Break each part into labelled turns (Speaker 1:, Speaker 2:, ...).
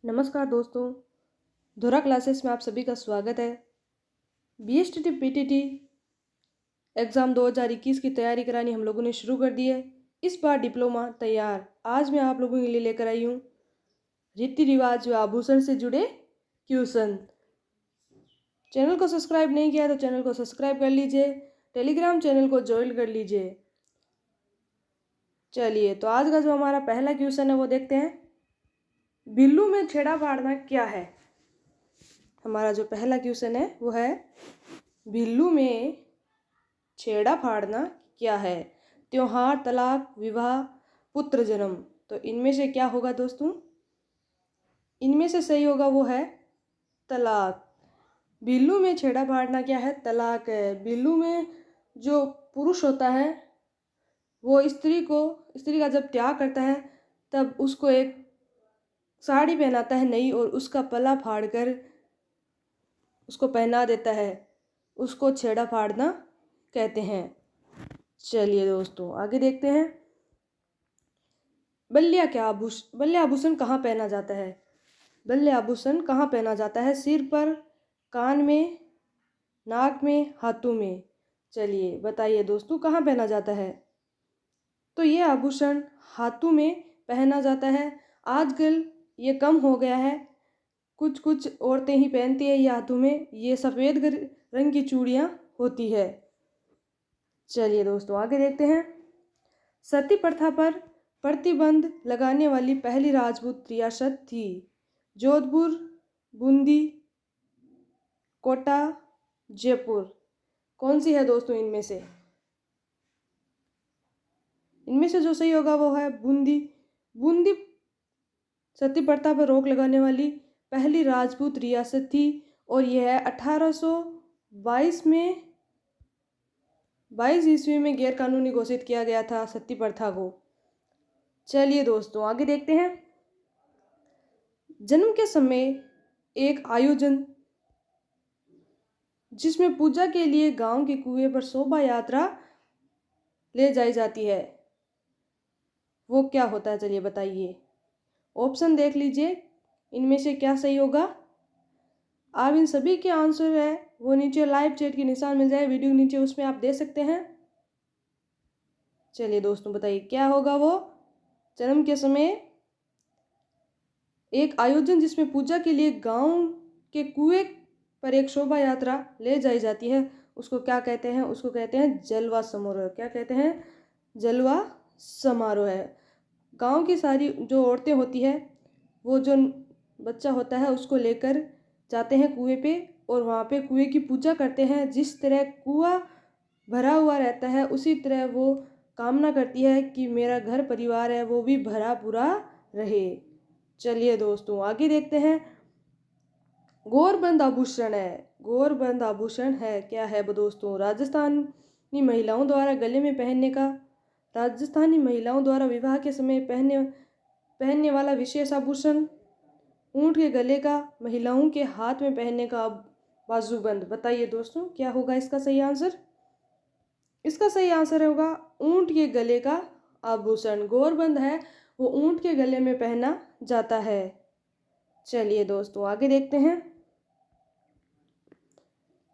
Speaker 1: नमस्कार दोस्तों, धुरा क्लासेस में आप सभी का स्वागत है। बीएसटीटी पीटीटी एग्ज़ाम 2021 की तैयारी करानी हम लोगों ने शुरू कर दी है। इस बार डिप्लोमा तैयार। आज मैं आप लोगों के लिए लेकर आई हूँ रीति रिवाज व आभूषण से जुड़े क्वेश्चन। चैनल को सब्सक्राइब नहीं किया तो चैनल को सब्सक्राइब कर लीजिए, टेलीग्राम चैनल को ज्वाइन कर लीजिए। चलिए, तो आज का जो हमारा पहला क्वेश्चन है वो देखते हैं। बिल्लू में छेड़ा फाड़ना क्या है? हमारा जो पहला क्वेश्चन है वो है बिल्लू में छेड़ा फाड़ना क्या है? त्योहार, तलाक, विवाह, पुत्र जन्म। तो इनमें से क्या होगा दोस्तों? इनमें से सही होगा वो है तलाक। बिल्लू में छेड़ा फाड़ना क्या है? तलाक है। बिल्लू में जो पुरुष होता है वो स्त्री का जब त्याग करता है तब उसको एक साड़ी पहनाता है नई और उसका पल्ला फाड़कर उसको पहना देता है। उसको छेड़ा फाड़ना कहते हैं। चलिए दोस्तों, आगे देखते हैं। बल्ले आभूषण कहाँ पहना जाता है? बल्ले आभूषण कहाँ पहना जाता है? सिर पर, कान में, नाक में, हाथों में। चलिए बताइए दोस्तों, कहाँ पहना जाता है? तो ये आभूषण हाथों में पहना जाता है। आजकल ये कम हो गया है, कुछ कुछ औरतें ही पहनती है ये हाथों में। ये सफ़ेद रंग की चूड़ियाँ होती है। चलिए दोस्तों, आगे देखते हैं। सती प्रथा पर प्रतिबंध लगाने वाली पहली राजपूत रियासत थी? जोधपुर, बूंदी, कोटा, जयपुर। कौन सी है दोस्तों इनमें से? इनमें से जो सही होगा वो है बूंदी। बूंदी सती प्रथा पर रोक लगाने वाली पहली राजपूत रियासत थी और यह है 1822 में 22 ईस्वी में गैर कानूनी घोषित किया गया था सती प्रथा को। चलिए दोस्तों, आगे देखते हैं। जन्म के समय एक आयोजन जिसमें पूजा के लिए गांव के कुएं पर शोभा यात्रा ले जाई जाती है, वो क्या होता है? चलिए बताइए। ऑप्शन देख लीजिए, इनमें से क्या सही होगा। आप इन सभी के आंसर है वो नीचे लाइव चैट के निशान मिल जाए वीडियो के नीचे, उसमें आप दे सकते हैं। चलिए दोस्तों, बताइए क्या होगा वो। जन्म के समय एक आयोजन जिसमें पूजा के लिए गांव के कुएं पर एक शोभा यात्रा ले जाई जाती है, उसको क्या कहते हैं? उसको कहते हैं जलवा समारोह। क्या कहते हैं? जलवा समारोह है। गांव की सारी जो औरतें होती है वो जो बच्चा होता है उसको लेकर जाते हैं कुएं पे और वहाँ पे कुएं की पूजा करते हैं। जिस तरह कुआं भरा हुआ रहता है उसी तरह वो कामना करती है कि मेरा घर परिवार है वो भी भरा पूरा रहे। चलिए दोस्तों, आगे देखते हैं। गौरबंद आभूषण है। गौरबंद आभूषण है क्या है वो दोस्तों? राजस्थानी महिलाओं द्वारा गले में पहनने का, राजस्थानी महिलाओं द्वारा विवाह के समय पहनने वाला विशेष आभूषण, ऊंट के गले का, महिलाओं के हाथ में पहनने का बाजूबंद। बताइए दोस्तों क्या होगा इसका सही आंसर? इसका सही आंसर होगा ऊंट के गले का आभूषण। गौरबंद है वो ऊंट के गले में पहना जाता है। चलिए दोस्तों, आगे देखते हैं।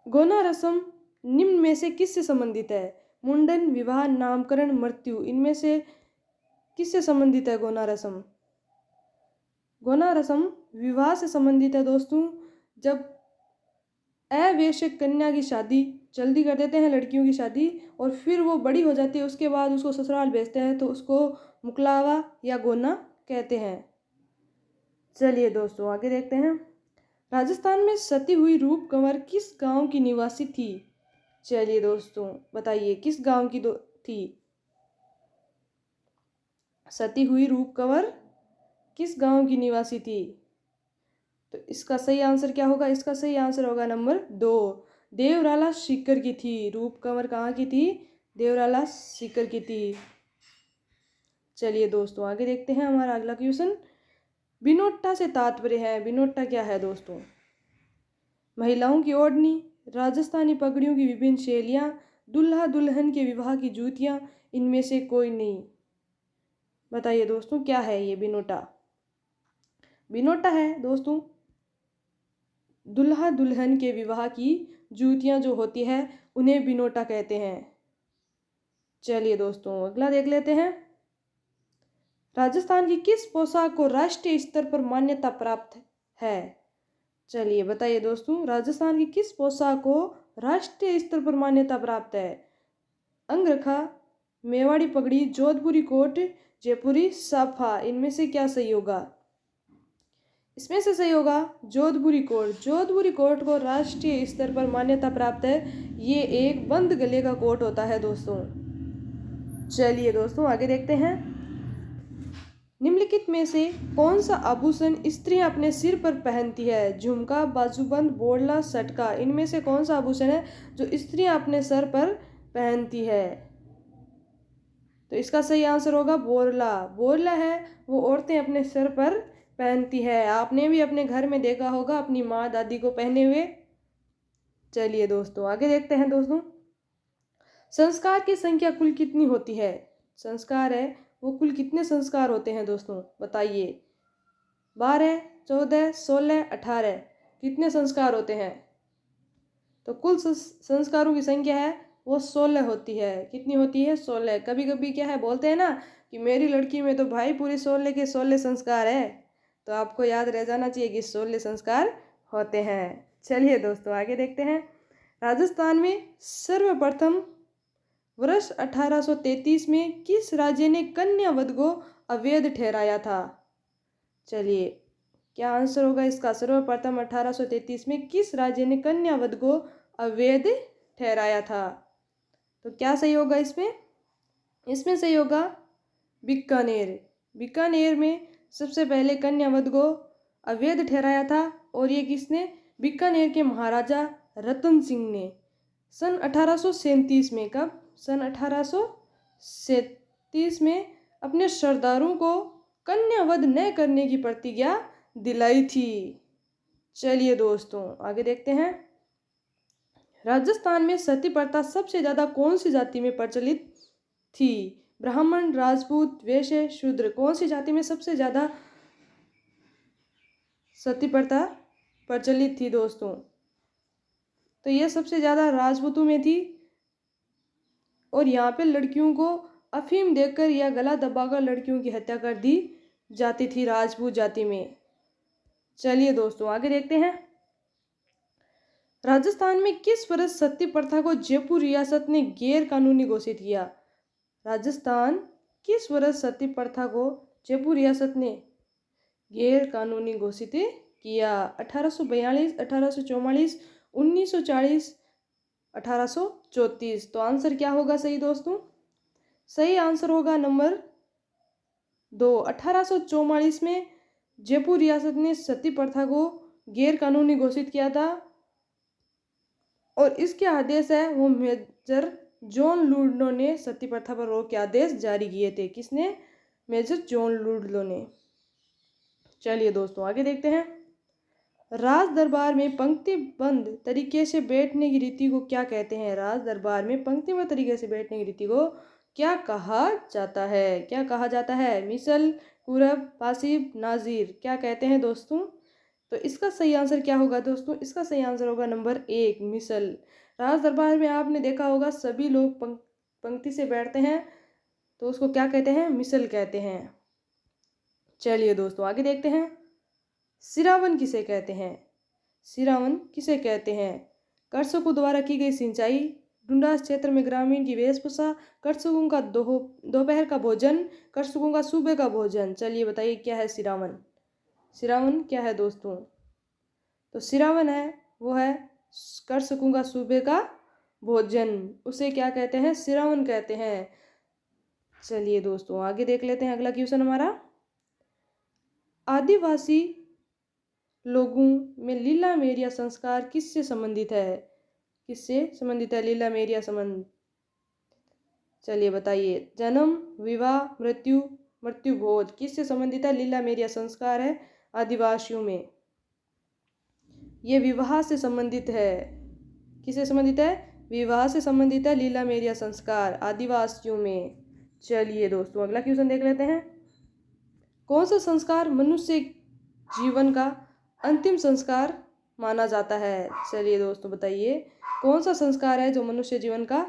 Speaker 1: गोना रस्म निम्न में से किससे संबंधित है? मुंडन, विवाह, नामकरण, मृत्यु। इनमें से किससे संबंधित है गोना रस्म? गोना रस्म विवाह से संबंधित है दोस्तों। जब अवैश्यक कन्या की शादी जल्दी कर देते हैं, लड़कियों की शादी, और फिर वो बड़ी हो जाती है, उसके बाद उसको ससुराल भेजते हैं, तो उसको मुकलावा या गोना कहते हैं। चलिए दोस्तों, आगे देखते हैं। राजस्थान में सती हुई रूप कंवर किस गांव की निवासी थी? चलिए दोस्तों, बताइए किस गांव की थी? सती हुई रूप कंवर किस गांव की निवासी थी? तो इसका सही आंसर क्या होगा? इसका सही आंसर होगा नंबर 2, देवराला सीकर की थी। रूप कंवर कहाँ की थी? देवराला सीकर की थी। चलिए दोस्तों, आगे देखते हैं। हमारा अगला क्वेश्चन बिनोट्टा से तात्पर्य है। बिनोट्टा क्या है दोस्तों? महिलाओं की ओढ़नी, राजस्थानी पगड़ियों की विभिन्न शैलियाँ, दुल्हा दुल्हन के विवाह की जूतियाँ। इनमें से कोई नहीं। बताइए दोस्तों क्या है ये बिनोटा? बिनोटा है दोस्तों दुल्हा दुल्हन के विवाह की जूतियां जो होती है उन्हें बिनोटा कहते हैं। चलिए दोस्तों अगला देख लेते हैं। राजस्थान की किस पोशाक को राष्ट्रीय स्तर पर मान्यता प्राप्त है? चलिए बताइए दोस्तों, राजस्थान की किस पोशाक को राष्ट्रीय स्तर पर मान्यता प्राप्त है? अंगरखा, मेवाड़ी पगड़ी, जोधपुरी कोट, जयपुरी साफा, इनमें से क्या सही होगा? इसमें से सही होगा जोधपुरी कोट। जोधपुरी कोट को राष्ट्रीय स्तर पर मान्यता प्राप्त है। ये एक बंद गले का कोट होता है दोस्तों। चलिए दोस्तों आगे देखते हैं। निम्नलिखित में से कौन सा आभूषण स्त्रियां अपने सिर पर पहनती है? झुमका, बाजूबंद, बोरला, सटका, इनमें से कौन सा आभूषण है जो स्त्रियां अपने सर पर पहनती है? तो इसका सही आंसर होगा बोरला। बोरला है वो औरतें अपने सर पर पहनती है। आपने भी अपने घर में देखा होगा अपनी माँ दादी को पहने हुए। चलिए दोस्तों आगे देखते हैं। दोस्तों संस्कार की संख्या कुल कितनी होती है? संस्कार है वो कुल कितने संस्कार होते हैं दोस्तों बताइए? 12, 14, 16, 18, कितने संस्कार होते हैं? तो कुल संस्कारों की संख्या है वो 16 होती है। कितनी होती है? 16। कभी कभी क्या है बोलते हैं ना कि मेरी लड़की में तो भाई पूरे 16 के 16 संस्कार है, तो आपको याद रह जाना चाहिए कि 16 संस्कार होते हैं। चलिए दोस्तों आगे देखते हैं। राजस्थान में सर्वप्रथम वर्ष 1833 में किस राज्य ने कन्या वध को अवैध ठहराया था? चलिए क्या आंसर होगा इसका? सर्वप्रथम 1833 में किस राज्य ने कन्या वध को अवैध ठहराया था? तो क्या सही होगा इसमें? इसमें सही होगा बीकानेर। बीकानेर में सबसे पहले कन्या वध को अवैध ठहराया था। और ये किसने? बीकानेर के महाराजा रतन सिंह ने सन 1837 में। कब? सन 1837 में अपने सरदारों को कन्या वध न करने की प्रतिज्ञा दिलाई थी। चलिए दोस्तों आगे देखते हैं। राजस्थान में सती प्रथा सबसे ज्यादा कौन सी जाति में प्रचलित थी? ब्राह्मण, राजपूत, वैश्य, शूद्र, कौन सी जाति में सबसे ज्यादा सती प्रथा प्रचलित थी दोस्तों? तो यह सबसे ज्यादा राजपूतों में थी। और यहाँ पे लड़कियों को अफीम देकर या गला दबाकर लड़कियों की हत्या कर दी जाती थी राजपूत जाति में। चलिए दोस्तों आगे देखते हैं। राजस्थान में किस वर्ष सती प्रथा को जयपुर रियासत ने गैर कानूनी घोषित किया? राजस्थान किस वर्ष सती प्रथा को जयपुर रियासत ने गैर कानूनी घोषित किया? 1842, 1844, 1940, 1834। तो आंसर क्या होगा सही दोस्तों? सही आंसर होगा नंबर 2। 1844 में जयपुर रियासत ने सती प्रथा को गैर कानूनी घोषित किया था। और इसके आदेश है वो मेजर जॉन लुडलो ने सती प्रथा पर रोक के आदेश जारी किए थे। किसने? मेजर जॉन लुडलो ने। चलिए दोस्तों आगे देखते हैं। राज दरबार में पंक्तिबद्ध तरीके से बैठने की रीति को क्या कहते हैं? राज दरबार में पंक्तिबद्ध तरीके से बैठने की रीति को क्या कहा जाता है? क्या कहा जाता है? मिसल, कुरब, पासिब, नाजीर, क्या कहते हैं दोस्तों? तो इसका सही आंसर क्या होगा दोस्तों? इसका सही आंसर होगा नंबर 1 मिसल। राज दरबार में आपने देखा होगा सभी लोग पंक्ति से बैठते हैं, तो उसको क्या कहते हैं? मिसल कहते हैं। चलिए दोस्तों आगे देखते हैं। सिरावन किसे कहते हैं? सिरावन किसे कहते हैं? कर्षकों द्वारा की गई सिंचाई, डुंडास क्षेत्र में ग्रामीण की वेशभूषा, कर्षकों का दोपहर का भोजन, कर्षकों का सुबह का भोजन। चलिए बताइए क्या है सिरावन? सिरावन क्या है दोस्तों? तो सिरावन है वो है कर्षकों का सुबह का भोजन, उसे क्या कहते हैं? सिरावन कहते हैं। चलिए दोस्तों आगे देख लेते हैं अगला क्वेश्चन हमारा। आदिवासी लोगों में लीला मेरिया संस्कार किससे संबंधित है? किससे संबंधित है लीला मेरिया संबंध? चलिए बताइए। जन्म, विवाह, मृत्यु, मृत्यु भोज, किससे संबंधित है लीला मेरिया संस्कार? है आदिवासियों में। ये विवाह से संबंधित है। किससे संबंधित है? विवाह से संबंधित है लीला मेरिया संस्कार आदिवासियों में। चलिए दोस्तों अगला क्वेश्चन देख लेते हैं। कौन सा संस्कार मनुष्य जीवन का अंतिम संस्कार माना जाता है। चलिए दोस्तों बताइए कौन सा संस्कार है जो मनुष्य जीवन का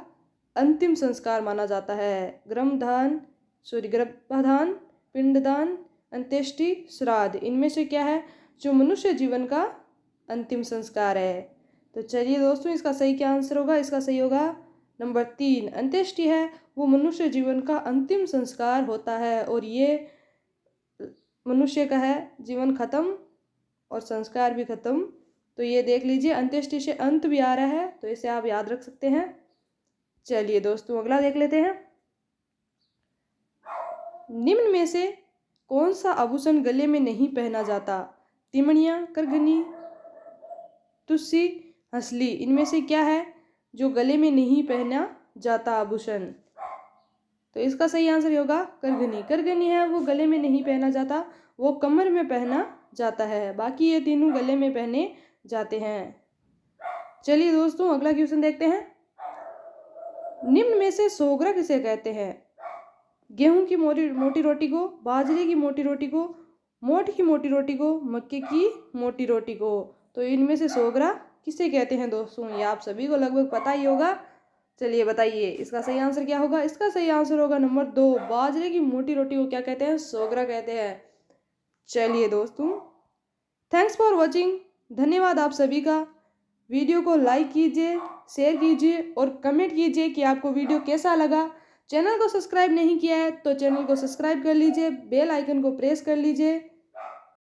Speaker 1: अंतिम संस्कार माना जाता है? गर्भाधान, पिंडदान, अंत्येष्टि, श्राद्ध, इनमें से क्या है जो मनुष्य जीवन का अंतिम संस्कार है? तो चलिए दोस्तों इसका सही क्या आंसर होगा? इसका सही होगा नंबर 3, अंत्येष्टि है वो मनुष्य जीवन का अंतिम संस्कार होता है और ये मनुष्य का है जीवन खत्म और संस्कार भी खत्म। तो ये देख लीजिए अंत्येष्टि से अंत भी आ रहा है, तो इसे आप याद रख सकते हैं। चलिए दोस्तों अगला देख लेते हैं। निम्न में से कौन सा आभूषण गले में नहीं पहना जाता? तिमणियाँ, करघनी, तुलसी, हंसली, इनमें से क्या है जो गले में नहीं पहना जाता आभूषण? तो इसका सही आंसर होगा करघनी। करघनी है वो गले में नहीं पहना जाता, वो कमर में पहना जाता है, बाकी ये तीनों गले में पहने जाते हैं। चलिए दोस्तों अगला क्वेश्चन देखते हैं। निम्न में से सोगरा किसे कहते हैं? गेहूं की मोटी रोटी को, बाजरे की मोटी रोटी को, मोठ की मोटी रोटी को, मक्के की मोटी रोटी को। तो इनमें से सोगरा किसे कहते हैं दोस्तों? ये आप सभी को लगभग पता ही होगा। चलिए बताइए इसका सही आंसर क्या होगा? इसका सही आंसर होगा नंबर 2, बाजरे की मोटी रोटी को क्या कहते हैं? सोगरा कहते हैं। चलिए दोस्तों थैंक्स फॉर वॉचिंग, धन्यवाद आप सभी का। वीडियो को लाइक कीजिए, शेयर कीजिए और कमेंट कीजिए कि आपको वीडियो कैसा लगा। चैनल को सब्सक्राइब नहीं किया है तो चैनल को सब्सक्राइब कर लीजिए, बेल आइकन को प्रेस कर लीजिए